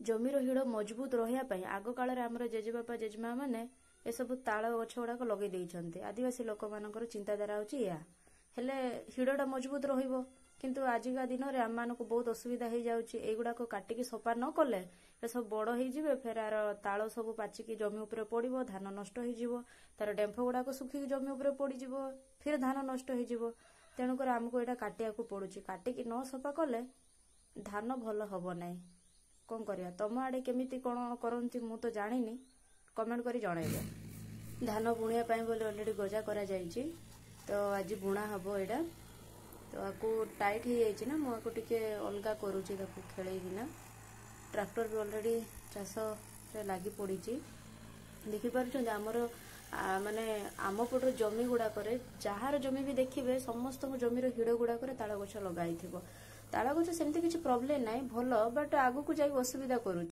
जमीर हिड़ मजबूत रहा आग काल आमर जेजेबापा जेजेमा मैंने एसबू ताल गछ गुड़ाक लगे देइछन्ते। आदिवासी लोक मानकर चिंताधारा होची या हेले हिड़टा मजबूत रहिबो किंतु आजिका दिन में आम मानक बहुत असुविधा हो जाउची। एगुड़ाक काटिकी सफा न कले ए सब बड़ हो फेर आर ताल सब पाचिकी जमी उपरे पड़िबो, धान नष्ट हो तार डेम्फ गुड़ाक सुखिकी जमी उपरे पड़िजिबो, फिर धान नष्ट हो। तेणुकर आमको एटा काटिया को पड़ुची। काटिकी न सफा कले धान भल हबो नाही। कौन करिया तम आड़े केमिति कोन करंती मु तो जानिनी, कमेंट करी जणाइबो। धान बुणिया पाई बोले ऑलरेडी गजा करा जायछि, तो आज बुणा हबो एटा। तो आपको टाइट हो जाइए ना, मुझे टिके अलगा करुच्ची खेलना। ट्रैक्टर भी ऑलरेडी चाष लगी पड़ी देखिपुं आमर माने आम पटर जमी गुड़ाक जार जमी भी देखिए समस्त जमीर हिड़ गुड़ाक ताल गछ लगाई ताल गछ सेमती किसी प्रोब्लेम ना भल, बट आगू को जाई असुविधा करुच्ची।